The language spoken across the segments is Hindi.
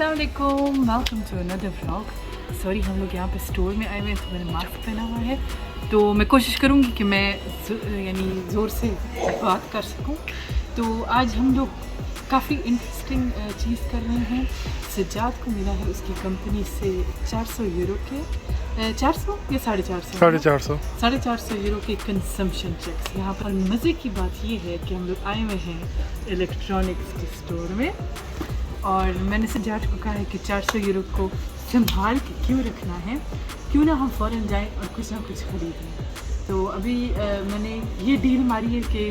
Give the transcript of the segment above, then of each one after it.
अस्सलामुअलैकुम, welcome to another vlog. Sorry, हम लोग यहाँ पे स्टोर में आए हुए हैं तो मैंने मास्क पहना हुआ है, तो मैं कोशिश करूँगी कि मैं यानी ज़ोर से बात कर सकूँ। तो आज हम लोग काफ़ी इंटरेस्टिंग चीज़ कर रहे हैं। सज्जाद को मिला है उसकी कंपनी से 400 यूरो के 400 या 450 यूरो के कंजम्पशन चेक्स। यहाँ पर मज़े की बात ये है कि हम लोग आए हुए हैं इलेक्ट्रॉनिक्स के स्टोर में, और मैंने सज्जाद को कहा है कि 400 यूरो को संभाल के क्यों रखना है, क्यों ना हम फ़ौरन जाएं और कुछ ना कुछ ख़रीद लें। तो अभी मैंने ये डील मारी है कि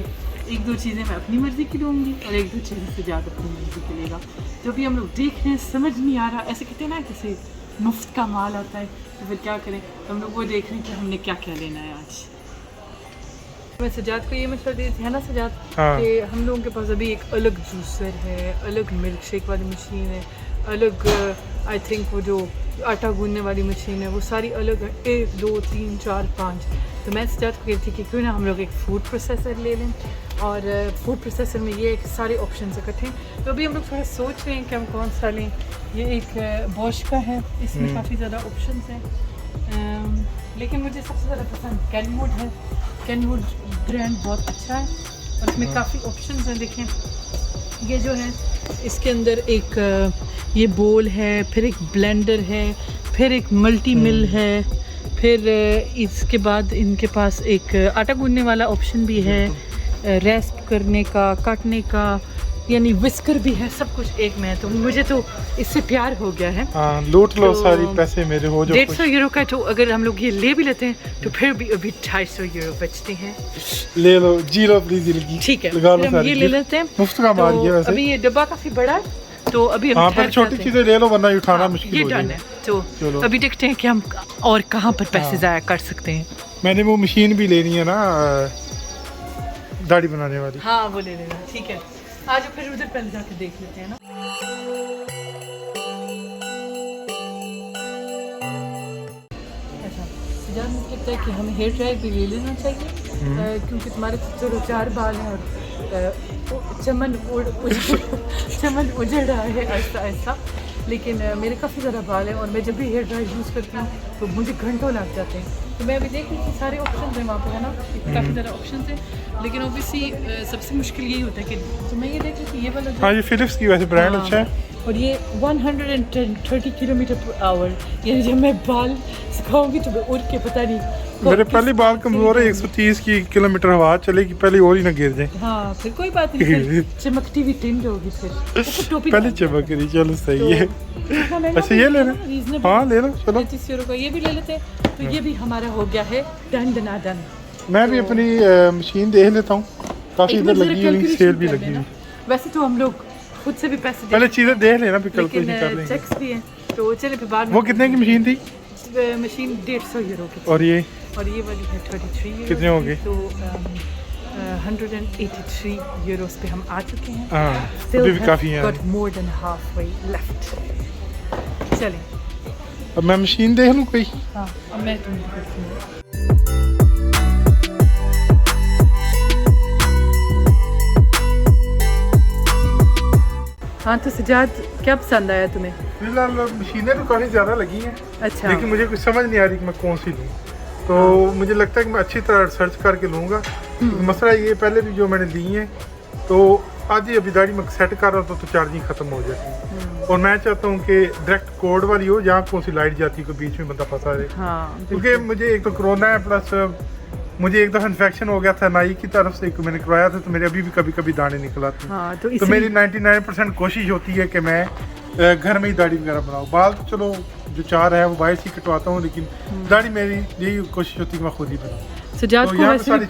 एक दो चीज़ें मैं अपनी मर्ज़ी की लूँगी और एक दो चीज़ें सज्जाद अपनी मर्ज़ी की लेगा। तो अभी हम लोग देख रहे हैं, समझ नहीं आ रहा, ऐसे कहते हैं ना जैसे मुफ्त का माल आता है तो फिर क्या करें। तो हम लोग वो देख रहे हैं कि हमने क्या क्या लेना है आज। मैं सज्जाद को ये मशवरा दी थी, है ना सज्जाद, कि हम लोगों के पास अभी एक अलग जूसर है, अलग मिल्क शेक वाली मशीन है, अलग आई थिंक वो जो आटा गूंदने वाली मशीन है, वो सारी अलग है, 1 2 3 4 5। तो मैं सज्जाद को कहती थी कि क्यों ना हम लोग एक फ़ूड प्रोसेसर ले लें, और फूड प्रोसेसर में ये एक सारे ऑप्शन इकट्ठे हैं। तो अभी हम लोग थोड़ा सोच रहे हैं कि हम कौन सा लें। ये एक बॉश का है, इसमें काफ़ी ज़्यादा ऑप्शन हैं, लेकिन मुझे सबसे ज़्यादा पसंद कैनवुड है। कैनवुड ब्रांड बहुत अच्छा है और इसमें काफ़ी ऑप्शंस हैं। देखें, ये जो है इसके अंदर एक ये बोल है, फिर एक ब्लेंडर है, फिर एक मल्टी मिल है, फिर इसके बाद इनके पास एक आटा गूंदने वाला ऑप्शन भी है, रेस्ट करने का, काटने का, यानी विस्कर भी है, सब कुछ एक में है। तो मुझे तो इससे प्यार हो गया है। लूट लो तो सारी पैसे मेरे हो जो 150 यूरो का। तो अगर हम लोग ये ले भी लेते हैं तो फिर भी अभी 250 यूरो बचते हैं। ले लो, जी लो प्लीज जिंदगी, ठीक है, लगा लो, हम ये ले लेते हैं। मुफ्त का माल ये वैसे। अभी ये डब्बा काफी बड़ा है, तो अभी हम पर छोटी चीजें ले लो वरना उठाना मुश्किल हो जाएगा। तो अभी देखते हैं कि हम और कहाँ पर पैसे जाया कर सकते हैं। मैंने वो मशीन भी लेनी है ना, दाढ़ी बनाने वाली। हाँ, वो ले लेना, ठीक है। आज फिर उधर पहले जाके देख लेते हैं ना। अच्छा, सज्जाद मुझे लगता है कि हमें हेयर ड्रायर भी ले लेना चाहिए, क्योंकि तुम्हारे चलो 4 बाल हैं और चमन उजड़ रहा है ऐसा ऐसा, लेकिन मेरे काफ़ी ज़्यादा बाल हैं और मैं जब भी हेयर ड्रायर यूज़ करती हूँ तो मुझे घंटों लग जाते हैं। तो मैं अभी देख रही थी, सारे ऑप्शन हैं वहाँ पे, है ना, काफ़ी ज़्यादा ऑप्शन हैं, लेकिन ओबियसली सबसे मुश्किल यही होता है कि तो मैं ये देख रही थी ये वाला हाँ, ये फिलिप्स की वैसे ब्रांड अच्छा है, और ये 130 किलोमीटर पर आवर, यानी जब मैं बाल सुखाऊंगी तो मैं उड़ के पता नहीं। मेरे पहले बाल कमजोर है, 130 किलोमीटर हवा चलेगी, पहले और ही ना गिर जाए। हाँ, फिर कोई बात नहीं, चमकती हुई टिंड होगी फिर टोपी पहले चमक रही। चलो सही है। अच्छा, ये लेना? हाँ ले लो, चलो 35 यूरो का ये भी ले लेते हैं। तो ये भी हमारा हो गया है डन डना डन। मैं भी अपनी मशीन देख लेता हूँ, काफी इधर लगी हुई, सेल भी लगी हुई। वैसे तो हम लोग खुद से भी पैसे पहले चीजें देख लेना, फिर कैलकुलेशन कर लेंगे। चेक्स भी हैं, तो चले फिर बाद में। वो कितने की मशीन थी? मशीन 150 यूरो की। और ये वाली है 33 यूरो। कितने हो गए? तो 183 यूरोस पे हम आ चुके हैं। हाँ, अभी भी काफी है। Got more than halfway left. चलें, अब मैं मशीन देख लूँ कोई। हाँ, अब मैं तुम्हें करती हूँ। हाँ, तो सज्जाद क्या पसंद आया तुम्हें? फिलहाल मशीनें तो काफ़ी ज़्यादा लगी हैं। अच्छा, लेकिन मुझे कुछ समझ नहीं आ रही कि मैं कौन सी लूँ। तो मुझे लगता है कि मैं अच्छी तरह सर्च करके लूँगा। तो मसला ये, पहले भी जो मैंने ली हैं तो आज ही अभी दाढ़ी में सेट कर रहा था तो चार्जिंग ख़त्म हो जाती है, और मैं चाहता हूँ कि डायरेक्ट कोड वाली हो, जहाँ कौन सी लाइट जाती है को बीच में बंदा फंसा रहे। हाँ, क्योंकि मुझे एक तो कोरोना है, प्लस मुझे एक दफ़ा इन्फेक्शन हो गया था नाई की तरफ से, मैंने करवाया था, तो मेरे अभी भी कभी कभी दाने निकल आते हैं। हाँ, तो मेरी 99% कोशिश होती है कि मैं घर में ही दाढ़ी वगैरह बनाऊँ। बाल तो चलो जो 4 है वो बाहर से कटवाता हूँ, लेकिन दाढ़ी मेरी यही कोशिश होती है कि मैं खुद ही बनाऊँ। सज्जाद को वैसे भी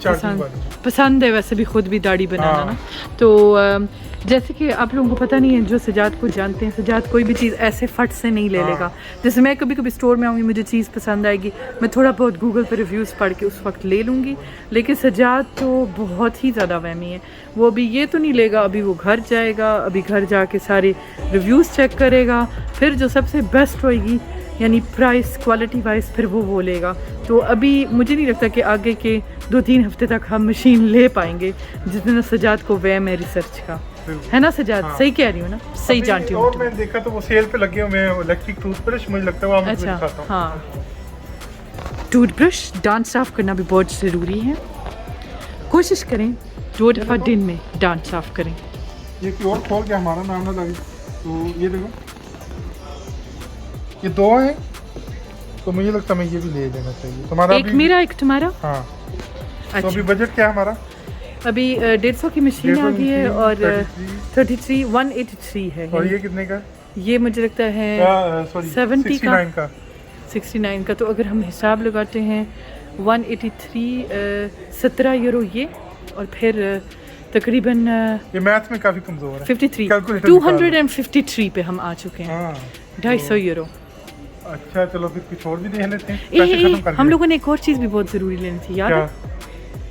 पसंद है वैसे भी खुद भी दाढ़ी बनाना ना। तो जैसे कि आप लोगों को पता नहीं है, जो सज्जाद को जानते हैं, सज्जाद कोई भी चीज़ ऐसे फट से नहीं ले लेगा। जैसे मैं कभी कभी स्टोर में आऊँगी, मुझे चीज़ पसंद आएगी, मैं थोड़ा बहुत गूगल पर रिव्यूज़ पढ़ के उस वक्त ले लूँगी। लेकिन सज्जाद तो बहुत ही ज़्यादा वहमी है, वो अभी ये तो नहीं लेगा, अभी वो घर जाएगा, अभी घर जाके सारे रिव्यूज़ चेक करेगा, फिर जो सबसे बेस्ट होएगी यानी प्राइस क्वालिटी वाइज फिर वो लेगा। तो अभी मुझे नहीं लगता कि आगे के 2-3 हफ्ते तक हम मशीन ले पाएंगे, जितना सज्जाद को वहम है रिसर्च का। है ना सजाद? हाँ। सही कह रही हूँ ना? सही अभी जानती हूँ और मैंने देखा तो वो सेल पे लगे हुए हैं इलेक्ट्रिक टूथब्रश, मुझे लगता है वो मैं अच्छा दिखाता हूँ। हाँ, टूथब्रश दांत साफ करना भी बहुत ज़रूरी है। कोशिश करें 2 दफ़ा दिन में दांत साफ करें। ये कि और खोल के हमारा नाम ना लगे, तो ये देखो ये 2 है, तो मुझे लगता है मैं ये भी ले लेना चाहिए। तुम्हारा एक मेरा एक तुम्हारा। हाँ। तो अच्छा, अभी बजट क्या है हमारा? अभी 150 की मशीन आ गई है और 183 है। और ये कितने का? ये मुझे लगता है सॉरी 70 का। 69 का। 69 का। तो अगर हम हिसाब लगाते हैं 183 17 यूरो ये, और फिर तकरीबन ये मैथ में काफी कमजोर है। 53 Calculator 253 पे हम आ चुके हैं। हाँ 250 यूरो। अच्छा चलो फिर कुछ और भी देख लेते हैं। ए, पैसे ए, खत्म कर हम लोगों ने एक और चीज़ भी बहुत ज़रूरी लेनी थी, याद क्या? है?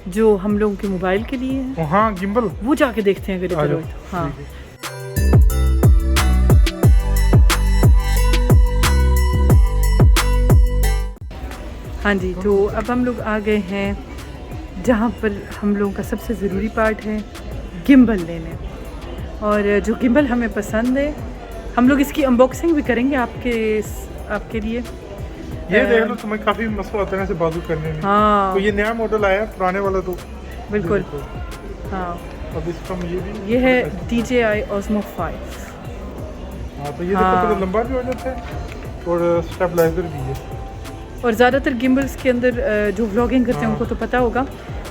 जो हम लोगों के मोबाइल के लिए है, हाँ गिम्बल। वो जाके देखते हैं अगर आ इधर जाओ, हो तो। हाँ ठीक है। हाँ जी, तो अब हम लोग आ गए हैं जहाँ पर हम लोगों का सबसे ज़रूरी पार्ट है, गिम्बल लेने। और जो गिम्बल हमें पसंद है, हम लोग इसकी अनबॉक्सिंग भी करेंगे आपके लिए। ये देख लो, तुम्हें काफी मसला आता है ऐसे बाजू करने में। हाँ तो ये नया मॉडल आया, पुराने वाला तो बिल्कुल। ये देखो। हाँ, अब इसका ये है DJI Osmo 5। हाँ तो ये देखो हाँ। थोड़ा लंबा भी हो जाता है और स्टेबलाइजर भी है। और ज़्यादातर गिम्बल्स के अंदर जो व्लॉगिंग करते हैं हाँ। उनको तो पता होगा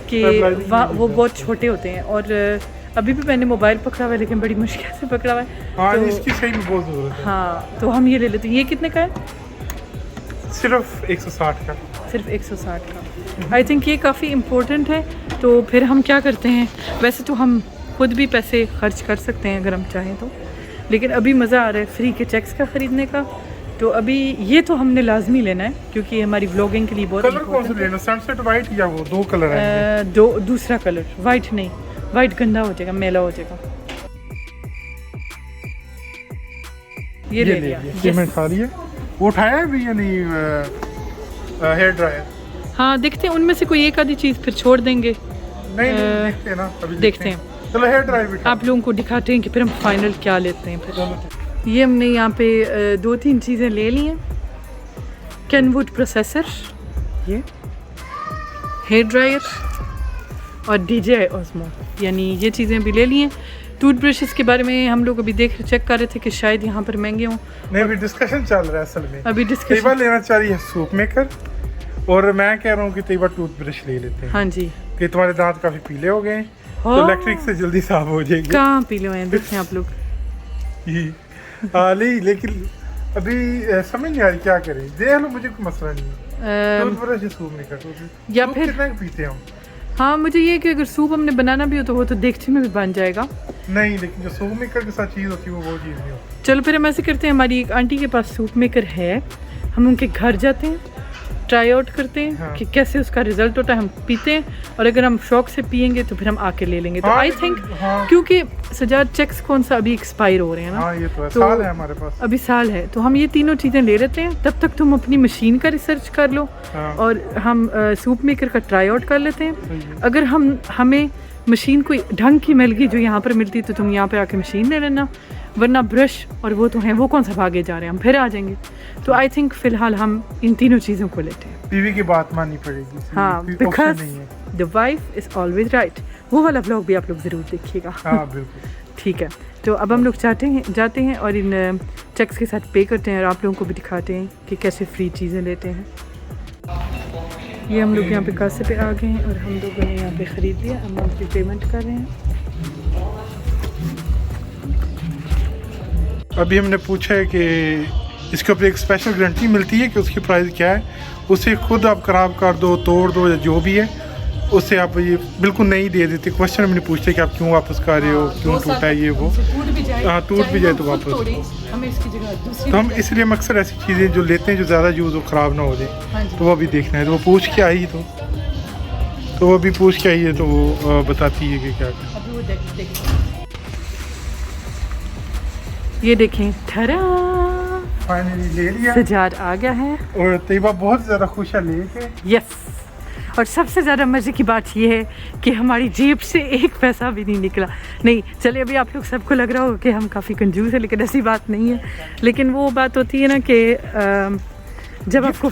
कि Stabilizing वो भी बहुत छोटे होते हैं। और अभी भी मैंने मोबाइल पकड़ा हुआ है, लेकिन बड़ी मुश्किल से पकड़ा हुआ है। हाँ तो इसकी सही में बहुत ज़रूरत है। हाँ, तो हम ये ले लेते हैं। ये कितने का है? सिर्फ 160 का। सिर्फ 160 का। आई थिंक ये काफ़ी इम्पोर्टेंट है। तो फिर हम क्या करते हैं, वैसे तो हम खुद भी पैसे खर्च कर सकते हैं अगर हम चाहें तो, लेकिन अभी मज़ा आ रहा है फ्री के चेक्स का ख़रीदने का। तो अभी ये तो हमने लाजमी लेना है क्योंकि ये हमारी व्लॉगिंग के लिए बहुत कलर कौन सा important है। लेना, सनसेट वाइट या वो 2 कलर है? दूसरा कलर, वाइट नहीं, वाइट गंदा हो जाएगा, मैला हो जाएगा। ये ले लिया। ये मैं खा लिया। वो उठाया है भी या नहीं? हेयर ड्रायर हाँ, देखते हैं उनमें से कोई एक आधी चीज़ फिर छोड़ देंगे। नहीं देखते हैं ना, अभी देखते हैं। चलो हेयर ड्रायर भी आप लोगों को दिखाते हैं कि फिर हम फाइनल क्या लेते हैं। फिर चलो। ये हमने यहाँ पे 2-3 चीज़ें ले ली हैं। कैनवुड प्रोसेसर, ये हेयर ड्रायर और DJI Osmo, यानी ये चीज़ें भी ले ली हैं। टूथब्रशेस के बारे में हम लोग अभी चेक कर रहे थे कि शायद यहाँ पर महंगे हों। नहीं अभी डिस्कशन चल रहा है असल में। अभी तैयबा डिस्कशन। लेना चाह रही है सूप मेकर, और मैं कह रहा हूँ कि तैयबा टूथब्रश ले लेते हैं हाँ जी। कि तुम्हारे दांत काफी पीले हो गए हैं, तो हाँ। इलेक्ट्रिक से जल्दी साफ हो जाएंगे। कहाँ पी लो हैं, देखें आप लोग। नहीं लेकिन अभी समझ नहीं आ रही क्या करें। देख लो, मुझे कोई मसला नहीं है, टूथब्रश सूप मेकर या सूप फिर कितना पीते हम? हाँ, मुझे ये कि अगर सूप हमने बनाना भी हो तो वो तो देगची में भी बन जाएगा। नहीं, लेकिन जो सूप मेकर के साथ चीज़ होती है वो चीज़ नहीं होती। चलो फिर हम ऐसे करते हैं, हमारी एक आंटी के पास सूप मेकर है, हम उनके घर जाते हैं, ट्राई आउट करते हैं हाँ। कि कैसे उसका रिजल्ट होता है, हम पीते हैं, और अगर हम शौक से पियेंगे तो फिर हम आके ले लेंगे। तो हाँ, आई थिंक हाँ। क्योंकि सजाद चेक्स कौन सा अभी एक्सपायर हो रहे हैं ना, हाँ ये तो है, तो साल है हमारे पास। अभी साल है, तो हम ये तीनों चीज़ें ले लेते हैं। तब तक तुम अपनी मशीन का रिसर्च कर लो हाँ। और हम सूप मेकर का ट्राई आउट कर लेते हैं। सही है। अगर हमें मशीन कोई ढंग की मिल गई जो यहाँ पर मिलती है तो तुम यहाँ पे आके मशीन ले लेना, वरना ब्रश और वो तो हैं, वो कौन सा भागे जा रहे हैं, हम फिर आ जाएंगे। तो आई थिंक फ़िलहाल हम इन तीनों चीज़ों को लेते हैं। बीवी की बात माननी पड़ेगी। हाँ, कोई बिकॉज option नहीं है। The wife is always right. वो वाला व्लॉग भी आप लोग ज़रूर देखिएगा। हाँ बिल्कुल। ठीक है, तो अब हम लोग जाते हैं और इन चेक्स के साथ पे करते हैं और आप लोगों को भी दिखाते हैं कि कैसे फ्री चीज़ें लेते हैं। ये हम लोग यहाँ पे कासे पे आ गए हैं और हम लोगों ने यहाँ पे ख़रीद लिया। हम अपनी पेमेंट कर रहे हैं। अभी हमने पूछा है कि इसके ऊपर एक स्पेशल गारंटी मिलती है कि उसकी प्राइस क्या है, उसे खुद आप खराब कर दो, तोड़ दो या जो भी है, उससे आप ये बिल्कुल नहीं दे देते। क्वेश्चन मैंने पूछते कि आप क्यों वापस कर रहे हो, क्यों टूटा है ये वो। हाँ, टूट भी जाए तो वापस। हमें इसकी जगह दूसरी तो हम इसलिए अक्सर ऐसी चीज़ें जो लेते हैं जो ज़्यादा यूज़ हो, ख़राब ना हो जाए, हाँ जी। तो वो अभी देखना है। तो वो पूछ के आई तो वो अभी पूछ के आई है, तो वो बताती है कि क्या क्या। अभी वो ये देखें, ठरा फाइनली ले लिया सजाद आ गया है। और तैयबा बहुत ज़्यादा खुश है लेके। यस, और सबसे ज़्यादा मज़े की बात ये है कि हमारी जेब से एक पैसा भी नहीं निकला। नहीं चलिए, अभी आप लोग सबको लग रहा होगा कि हम काफ़ी कंजूस है, लेकिन ऐसी बात नहीं है। लेकिन वो बात होती है ना कि जब आपको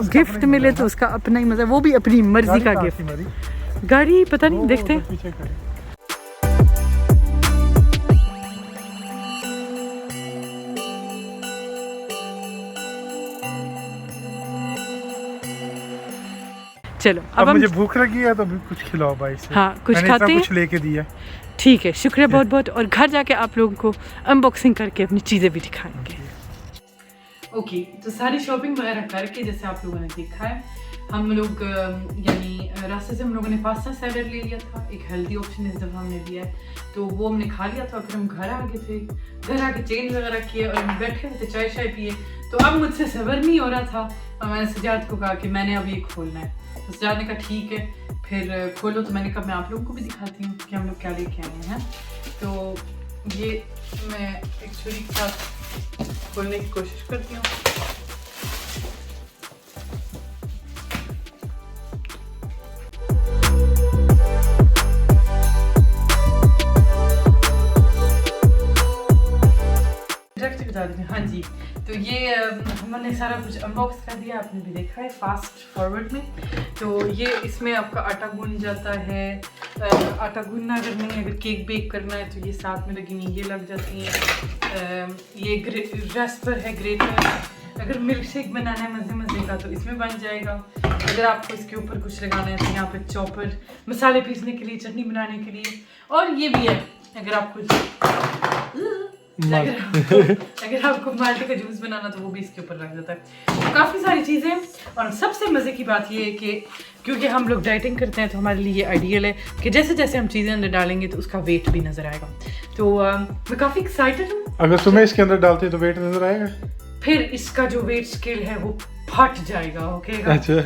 गिफ्ट मिले तो उसका अपना ही मज़ा, वो भी अपनी मर्जी का गिफ्ट। गाड़ी पता नहीं, देखते हैं। चलो अब मुझे भूख लगी है तो भी कुछ खिलाओ भाई से। हाँ, कुछ खाते हैं, कुछ लेके दिया। ठीक है, शुक्रिया बहुत बहुत। और घर जाके आप लोगों को अनबॉक्सिंग करके अपनी चीज़ें भी दिखाएंगे। ओके, तो सारी शॉपिंग वगैरह करके जैसे आप लोगों ने देखा है, हम लोग यानी रास्ते से हम लोगों ने पास्ता सैलेड ले लिया था। एक हेल्दी ऑप्शन इस दफ़ा हमने लिया है, तो वो हमने खा लिया था। फिर हम घर आ गए थे, घर आके चेंज वगैरह किए और हम बैठे हुए थे, चाय शाय पिए। तो अब मुझसे सब्र नहीं हो रहा था और मैंने सजाद को कहा कि मैंने अब ये खोलना है। तो सजाद ने कहा ठीक है फिर खोलो। तो मैंने कहा मैं आप लोगों को भी दिखाती हूँ कि हम लोग क्या लेके आए हैं। तो ये मैं एक छुरी के साथ खोलने की कोशिश करती हूँ। हाँ जी, तो ये हमने सारा कुछ अनबॉक्स कर दिया, आपने भी देखा है फास्ट फॉरवर्ड में। तो ये इसमें आपका आटा गूंद जाता है। आटा गूंदना अगर नहीं, अगर केक बेक करना है तो ये साथ में लगी हुई ये लग जाती हैं। ये रैस्पर है, ग्रेटर। अगर मिल्क शेक बनाना है मज़े मज़े का तो इसमें बन जाएगा। अगर आपको इसके ऊपर कुछ लगाना है तो यहाँ पे चॉपर, मसाले पीसने के लिए, चटनी बनाने के लिए। और ये भी है अगर आपको अगर आपको माल्टे का जूस बनाना तो वो भी इसके ऊपर लग जाता है। तो काफ़ी सारी चीज़ें। और सबसे मज़े की बात ये है कि क्योंकि हम लोग डाइटिंग करते हैं तो हमारे लिए ये आइडियल है कि जैसे जैसे हम चीज़ें अंदर डालेंगे तो उसका वेट भी नज़र आएगा। तो मैं काफ़ी एक्साइटेड हूँ। अगर तुम्हें इसके अंदर डालते हैं तो वेट नज़र आएगा, फिर इसका जो वेट स्केल है वो फट जाएगा। Okay,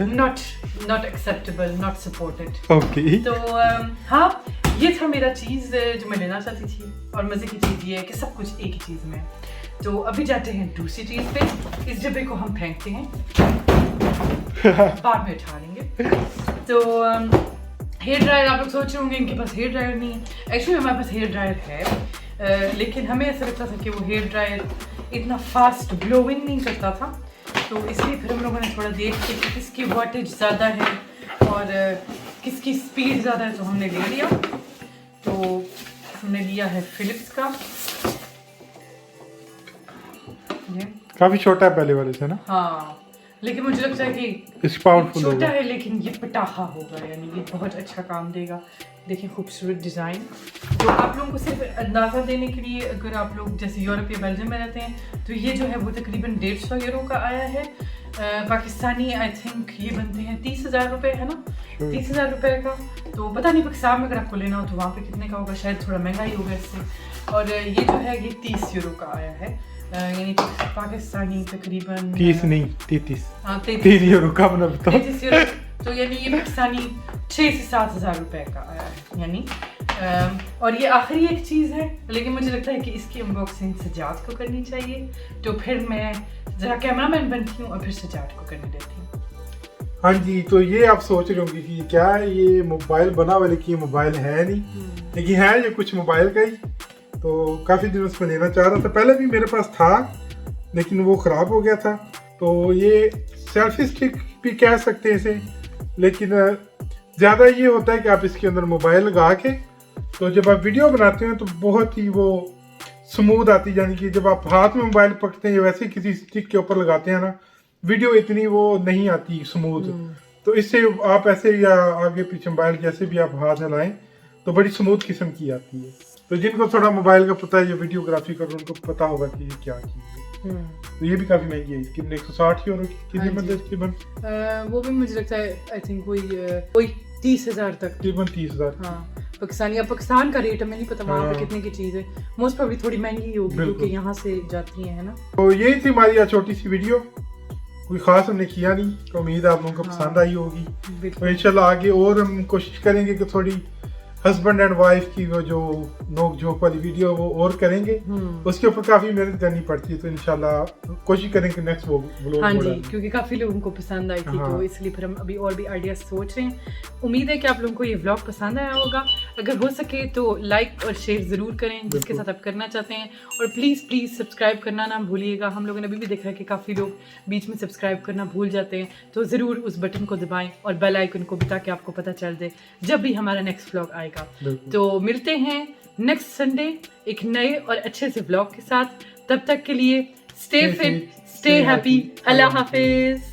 not acceptable, not supported. Okay, तो हाँ, ये था मेरा चीज़ जो मैं लेना चाहती थी। और मज़े की चीज़ ये है कि सब कुछ एक ही चीज़ में है। तो अभी जाते हैं दूसरी चीज़ पे। इस डब्बे को हम फेंकते हैं, बाद में उठा लेंगे। तो हेयर ड्रायर, आप लोग सोच रहे होंगे इनके पास हेयर ड्रायर नहीं है। एक्चुअली हमारे पास हेयर ड्रायर है, लेकिन हमें ऐसा लगता था कि वो हेयर ड्रायर इतना फास्ट ब्लोइंग नहीं करता था। तो इसलिए फिर हम लोगों ने थोड़ा देख के कि किसकी वाटेज ज़्यादा है और किसकी स्पीड ज़्यादा है तो हमने ले लिया। तो हमने लिया है फिलिप्स का। ये काफी छोटा है पहले वाले से ना। हाँ, लेकिन मुझे लगता है कि छोटा है लेकिन ये पटाखा होगा, यानी ये बहुत अच्छा काम देगा। देखिए खूबसूरत डिज़ाइन। तो आप लोगों को सिर्फ अंदाज़ा देने के लिए, अगर आप लोग जैसे यूरोप या बेल्जियम में रहते हैं तो ये जो है वो तकरीबन 150 यूरो का आया है। पाकिस्तानी आई थिंक ये बनते हैं 30,000 रुपये, है ना, 30,000 रुपये का। तो पता नहीं पाकिस्तान में अगर आपको लेना हो तो वहाँ पे कितने का होगा, शायद थोड़ा महंगा ही होगा इससे। और ये जो है ये 30 यूरो का आया है, यानी पाकिस्तानी तकरीबन 30 नहीं 33। हाँ, 33 यूरो का बना बताओ। 33 यूरो। तो यानी ये पाकिस्तानी 6 से 7,000 रुपये का आया है यानी। और ये आखिरी एक चीज़ है, लेकिन मुझे लगता है कि इसकी अनबॉक्सिंग सजाद को करनी चाहिए। तो फिर मैं ज़रा कैमरामैन बनती हूँ और फिर सजाद को करने देती हूँ। हाँ जी, तो ये आप सोच रहे होंगे कि क्या है, ये मोबाइल बना हुआ, लेकिन ये मोबाइल है नहीं, लेकिन है ये कुछ मोबाइल का ही। तो काफ़ी दिनों से मैं लेना चाह रहा था, पहले भी मेरे पास था लेकिन वो ख़राब हो गया था। तो ये सेल्फी स्टिक भी कह सकते हैं इसे, लेकिन ज़्यादा ये होता है कि आप इसके अंदर मोबाइल लगा के तो जब आप वीडियो बनाते हैं तो बहुत ही वो स्मूथ आती है। यानी कि जब आप हाथ में मोबाइल पकड़ते हैं या वैसे किसी स्टिक के ऊपर लगाते हैं ना, वीडियो इतनी वो नहीं आती स्मूथ। तो इससे आप ऐसे या आगे पीछे मोबाइल जैसे भी आप हाथ हिलाएं तो बड़ी स्मूथ किस्म की आती है। तो जिनको थोड़ा मोबाइल का पता है या वीडियोग्राफी कर, उनको पता होगा कि ये क्या चीज़ है। तो ये भी काफ़ी महंगी है, कितने 160 यूरो की कीमत है तकरीबन। वो भी मुझे लगता है आई थिंक कोई 30,000 तक, तकरीबन 30,000। हाँ, पाकिस्तानी, अब पाकिस्तान का रेट हमें नहीं पता वहाँ पे कितने की चीज़ है। मोस्ट प्रोबेबली थोड़ी महंगी होगी क्योंकि यहाँ से जाती है ना। तो यही थी हमारी आज छोटी सी वीडियो, कोई ख़ास हमने किया नहीं। तो उम्मीद है आप लोगों को पसंद आई होगी। तो इंशाल्लाह आगे और हम कोशिश करेंगे कि थोड़ी हस्बैंड एंड वाइफ की वो जो नोक झोंक वाली वीडियो वो और करेंगे। उसके ऊपर काफी मेहनत करनी पड़ती है, तो इंशाल्लाह कोशिश करेंगे नेक्स्ट वो व्लॉग। हाँ जी, क्योंकि काफी लोगों को पसंद आई थी, तो इसलिए फिर हम अभी और भी आइडिया सोच रहे हैं। उम्मीद है कि आप लोगों को ये व्लॉग पसंद आया होगा। अगर हो सके तो लाइक और शेयर जरूर करें जिसके साथ आप करना चाहते हैं, और प्लीज सब्सक्राइब करना ना भूलिएगा। हम लोगों ने अभी भी देखा है कि काफी लोग बीच में सब्सक्राइब करना भूल जाते हैं, तो जरूर उस बटन को दबाएं और बेल आइकन को भी, ताकि आपको पता चल जाए जब भी हमारा नेक्स्ट व्लॉग आएगा। तो मिलते हैं नेक्स्ट संडे एक नए और अच्छे से व्लॉग के साथ। तब तक के लिए स्टे फिट, स्टे हैप्पी, अल्लाह हाफिज।